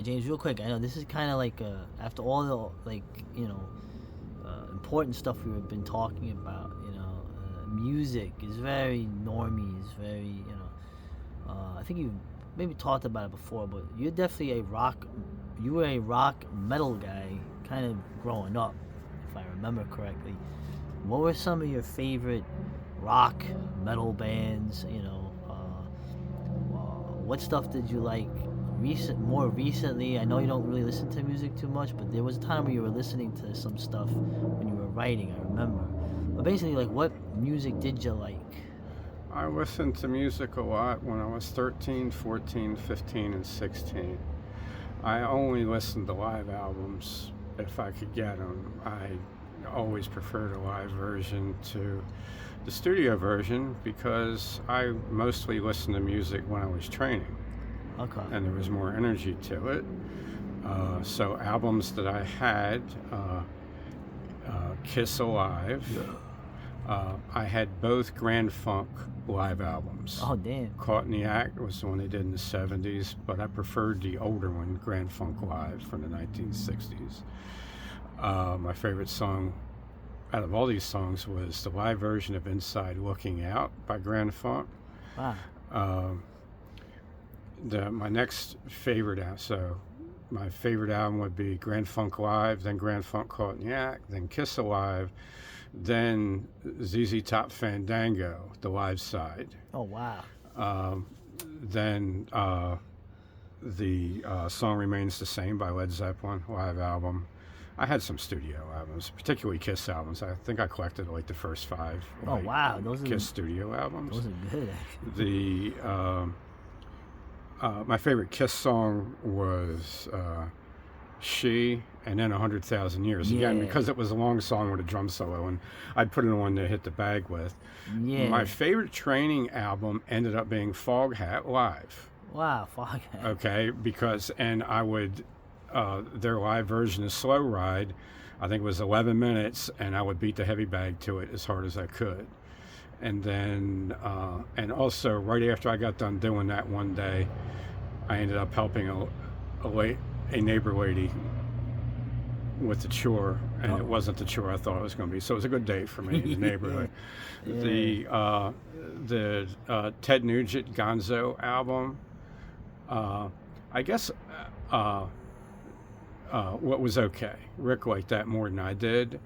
James, real quick. I know this is kind of like after all the important stuff we've been talking about. Music is very normie. Is very I think you maybe talked about it before, but you're definitely a rock. You were a rock metal guy, kind of growing up, if I remember correctly. What were some of your favorite rock metal bands? What stuff did you like more recently? I know you don't really listen to music too much, but there was a time where you were listening to some stuff when you were writing, I remember. But basically, like, what music did you like? I listened to music a lot when I was 13, 14, 15, and 16. I only listened to live albums if I could get them. I always preferred a live version to the studio version because I mostly listened to music when I was training. Okay. And there was more energy to it. So albums that I had, Kiss Alive. I had both Grand Funk live albums. Oh, damn. Caught in the Act was the one they did in the 70s, but I preferred the older one, Grand Funk Live from the 1960s. My favorite song out of all these songs was the live version of Inside Looking Out by Grand Funk. Wow. My next favorite my favorite album would be Grand Funk Live, then Grand Funk Caught in the Act, then Kiss Alive, then ZZ Top Fandango, the live side. Oh, wow. Then the Song Remains the Same by Led Zeppelin, live album. I had some studio albums, particularly Kiss albums. I think I collected like the first 5. Oh, wow. Kiss studio albums. Those are good, actually. My favorite Kiss song was She, and then 100,000 Years. Yeah. Again, because it was a long song with a drum solo, and I'd put it on to hit the bag with. Yeah. My favorite training album ended up being Foghat Live. Wow, Foghat. Okay, and I would, their live version of Slow Ride, I think it was 11 minutes, and I would beat the heavy bag to it as hard as I could. And then, and also right after I got done doing that one day, I ended up helping a neighbor lady with the chore, and It wasn't the chore I thought it was going to be. So it was a good day for me in the neighborhood. Yeah. The Ted Nugent Gonzo album, I guess what was okay. Rick liked that more than I did.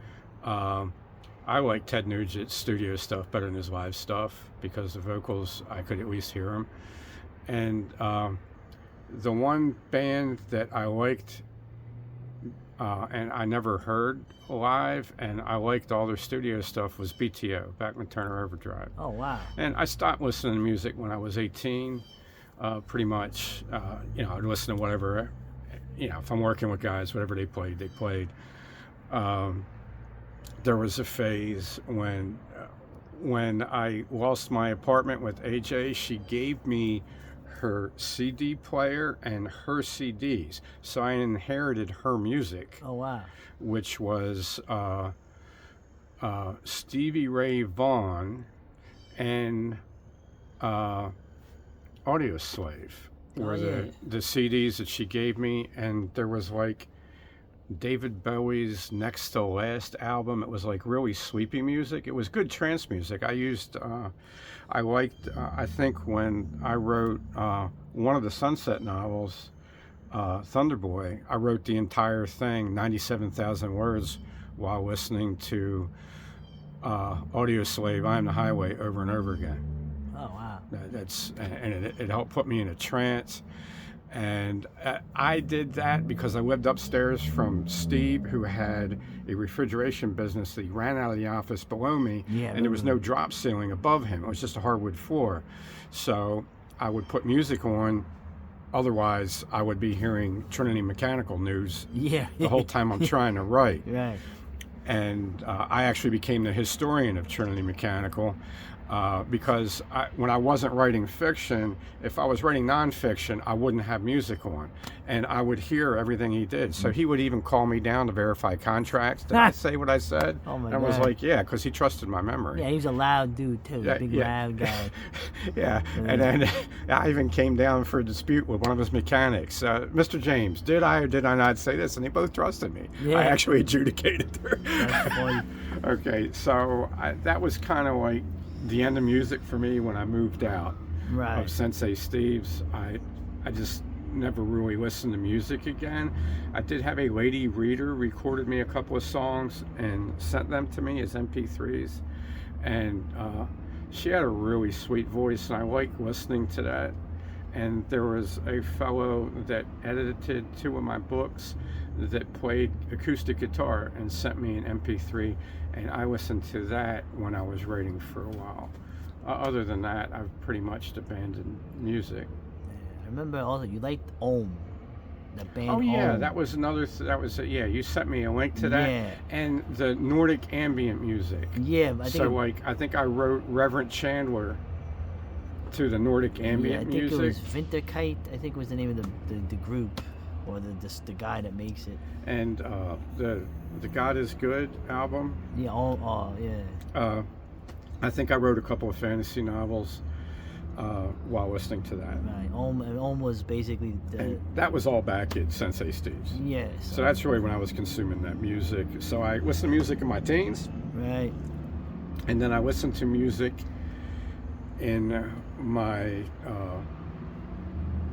I like Ted Nugent's studio stuff better than his live stuff because the vocals, I could at least hear them. And the one band that I liked and I never heard live, and I liked all their studio stuff, was BTO, Bachman Turner Overdrive. Oh, wow. And I stopped listening to music when I was 18, pretty much. I'd listen to whatever, if I'm working with guys, whatever they played, they played. There was a phase when I lost my apartment with AJ, she gave me her CD player and her CDs. So I inherited her music. Oh, wow. Which was Stevie Ray Vaughan and Audio Slave were the CDs that she gave me. And there was like David Bowie's Next to Last album. It was like really sleepy music. It was good trance music. I liked, I think when I wrote one of the Sunset novels, Thunderboy, I wrote the entire thing, 97,000 words, while listening to Audio Slave, I Am the Highway, over and over again. Oh, wow. It helped put me in a trance. And I did that because I lived upstairs from Steve, who had a refrigeration business that he ran out of the office below me, and there was no drop ceiling above him. It was just a hardwood floor. So I would put music on. Otherwise, I would be hearing Trinity Mechanical news the whole time I'm trying to write. Right. And I actually became the historian of Trinity Mechanical. Because when I wasn't writing fiction, if I was writing nonfiction, I wouldn't have music on, and I would hear everything he did. So he would even call me down to verify contracts. Did I say what I said? Oh my and I was God. like, yeah, because he trusted my memory. Yeah, he's a loud dude too. Yeah, Big yeah. loud guy. Yeah, and then I even came down for a dispute with one of his mechanics. Mr. James, did I or did I not say this? And they both trusted me. Yeah. I actually adjudicated her. That's funny. Okay, so that was kind of like the end of music for me when I moved out Right. of Sensei Steve's. I just never really listened to music again. I did have a lady reader recorded me a couple of songs and sent them to me as MP3s, and she had a really sweet voice, and I liked listening to that. And there was a fellow that edited 2 of my books that played acoustic guitar and sent me an MP3, and I listened to that when I was writing for a while. Other than that, I've pretty much abandoned music. Yeah, I remember also you liked Ohm, the band. Oh yeah, Ohm. that was another. Yeah, you sent me a link to that, Yeah. and the Nordic ambient music. Yeah, I think. So I think I wrote Reverend Chandler to the Nordic ambient I think music. it was Winterkite. I think was the name of the group, or the guy that makes it. And the God is Good album. Yeah. Yeah. I think I wrote a couple of fantasy novels while listening to that. Right. Ohm was basically And that was all back at Sensei Steve's. Yeah. So that's really when I was consuming that music. So I listened to music in my teens, Right. and then I listened to music in my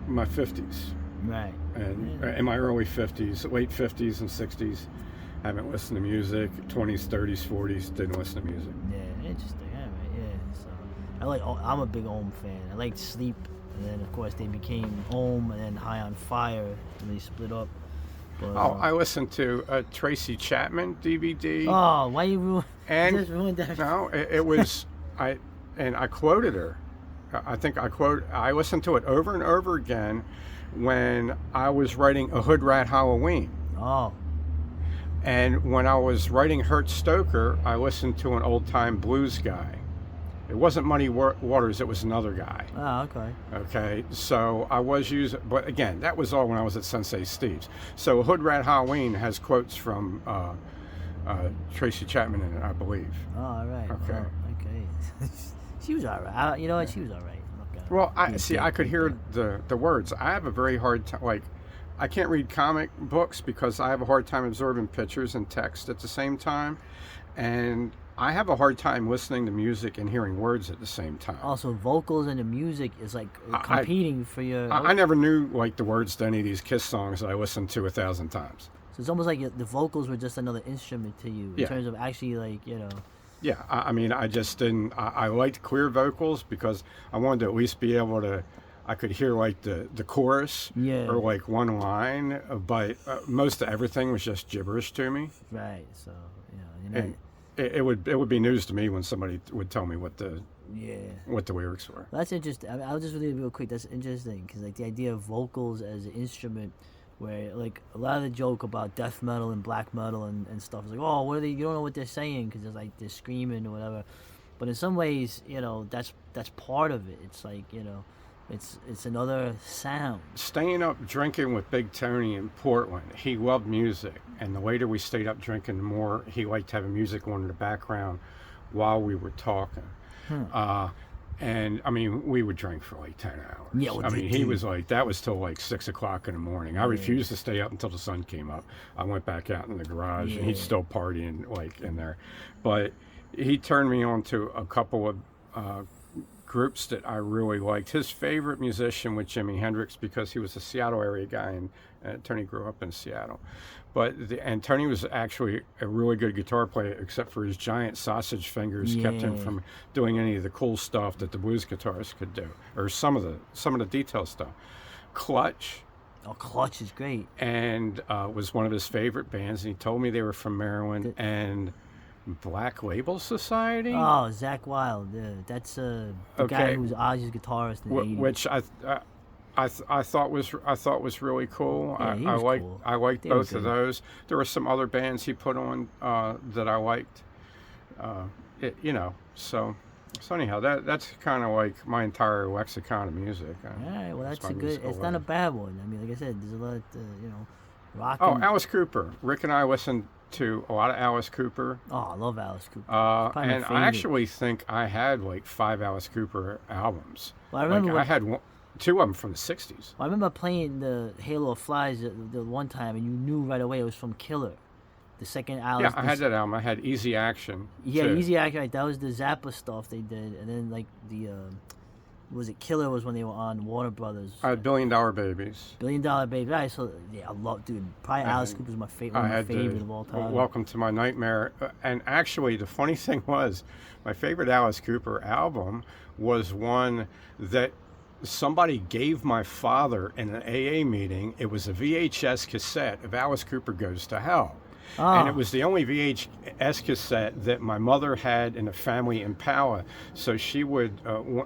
50s. Right. And in my early 50s, late 50s and 60s, I haven't listened to music. 20s, 30s, 40s, didn't listen to music. Yeah. Interesting. All right. Yeah. So I'm a big Ohm fan. I liked Sleep, and then of course they became Ohm, and then High on Fire, and they split up. But, I listened to a Tracy Chapman DVD. Oh, why you and ruined that? no, it was I quoted her. I listened to it over and over again when I was writing A Hood Rat Halloween. Oh. And when I was writing Hurt Stoker, I listened to an old time blues guy. It wasn't Muddy Waters, it was another guy. Oh, okay. Okay, so I was using, but again, that was all when I was at Sensei Steve's. So Hood Rat Halloween has quotes from Tracy Chapman in it, I believe. Oh, all right. Okay. Well, okay. She was all right. You know what? She was all right. Well, I could hear the words. I have a very hard time, like, I can't read comic books because I have a hard time absorbing pictures and text at the same time. And I have a hard time listening to music and hearing words at the same time. Also, vocals and the music is like competing for your. I never knew like the words to any of these Kiss songs that I listened to 1,000 times. So it's almost like the vocals were just another instrument to you in Yeah. terms of actually like Yeah, I mean, I just didn't. I liked clear vocals because I wanted to at least be able to. I could hear like the chorus Yeah. or like one line, but most of everything was just gibberish to me. Right. So you know. And it would be news to me when somebody would tell me what the Yeah. lyrics were. That's interesting. I'll just really real quick. That's interesting because like the idea of vocals as an instrument, where like a lot of the joke about death metal and black metal and stuff is like, oh, what are they? You don't know what they're saying because it's like they're screaming or whatever. But in some ways, that's part of it. It's like it's another sound. Staying up drinking with Big Tony in Portland, he loved music, and the later we stayed up drinking, the more he liked having music on in the background while we were talking. And I mean, we would drink for like 10 hours. Yeah, well, I mean, he was like, that was till like 6 o'clock in the morning. I refused to stay up until the sun came up. I went back out in the garage, and he's still partying like in there. But he turned me on to a couple of groups that I really liked. His favorite musician was Jimi Hendrix because he was a Seattle area guy, and Tony grew up in Seattle. And Tony was actually a really good guitar player, except for his giant sausage fingers kept him from doing any of the cool stuff that the blues guitarists could do, or some of the detail stuff. Clutch. Oh, Clutch is great. And was one of his favorite bands, and he told me they were from Maryland. And Black Label Society. Oh, Zach Wilde. Yeah, that's the guy who was Ozzy's guitarist in the 80s. Which I thought was really cool. Yeah, he was cool. I liked They both were of good. those. There were some other bands he put on that I liked. So So anyhow, that's kind of like my entire lexicon of music. All right, well that's my a good. musical It's not a life. bad one. I mean, like I said, there's a lot, rock Oh, and. Alice Cooper. Rick and I listened to a lot of Alice Cooper. Oh, I love Alice Cooper. It's probably my And I favorite. actually think I had like 5 Alice Cooper albums. Well, I Like remember I when. had two of them from the '60s. Well, I remember playing the Halo of Flies the one time, and you knew right away it was from Killer. The second Alice. Yeah, I had that album. I had Easy Action. Yeah, too. Easy Act, right? That was the Zappa stuff they did, and then like the was it Killer was when they were on Warner Brothers. I had Billion Dollar Babies. Billion Dollar Baby. Right, so yeah, I love, dude. Probably Alice And Cooper's my favorite, I one of had my favorite of all time. Welcome to My Nightmare. And actually, the funny thing was, my favorite Alice Cooper album was one that somebody gave my father in an AA meeting. It was a VHS cassette of Alice Cooper Goes to Hell. And it Oh, was the only VHS cassette that my mother had in a family Impala. So she would,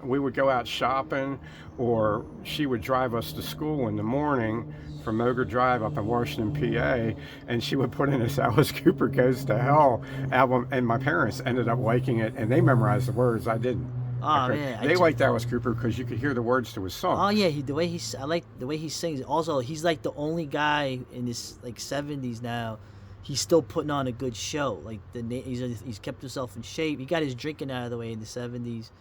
we would go out shopping, or she would drive us to school in the morning from Moger Drive up in Washington, PA, and she would put in this Alice Cooper Goes to Hell album, and my parents ended up liking it, and they memorized the words. I didn't. oh Okay. man, They liked Alice Cooper because you could hear the words to his songs. oh yeah, I like the way he sings. Also, he's like the only guy in this like '70s now. He's still putting on a good show. Like he's kept himself in shape. He got his drinking out of the way in the '70s.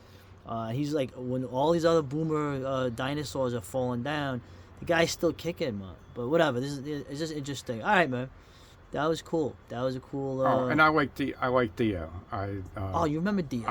He's like when all these other boomer dinosaurs are falling down, the guy's still kicking, man. But whatever. It's just interesting. All right, man. That was cool. That was a cool. And I like Dio. Oh, you remember Dio?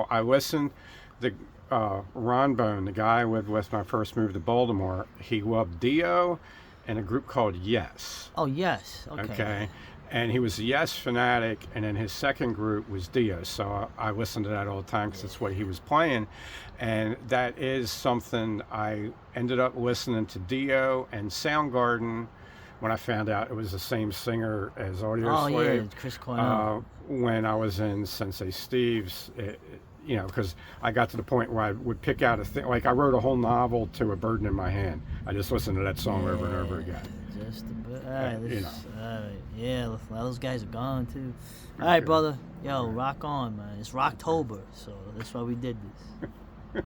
I listened. The Ron Bone, the guy I lived with when I first moved to Baltimore, he loved Dio and a group called Yes. Oh yes. Okay. Okay. And he was a Yes fanatic, and then his second group was Dio. So I listened to that all the time because it's what he was playing. And that is something I ended up listening to Dio and Soundgarden when I found out it was the same singer as Audio Oh yeah, Slave. Chris Cornell. When I was in Sensei Steve's, because I got to the point where I would pick out a thing. Like I wrote a whole novel to A Burden in My Hand. I just listened to that song over and over again. Just a bit. All right, you know. all right. Yeah, those guys are gone too. All right, brother. Yo, rock on, man. It's Rocktober, so that's why we did this.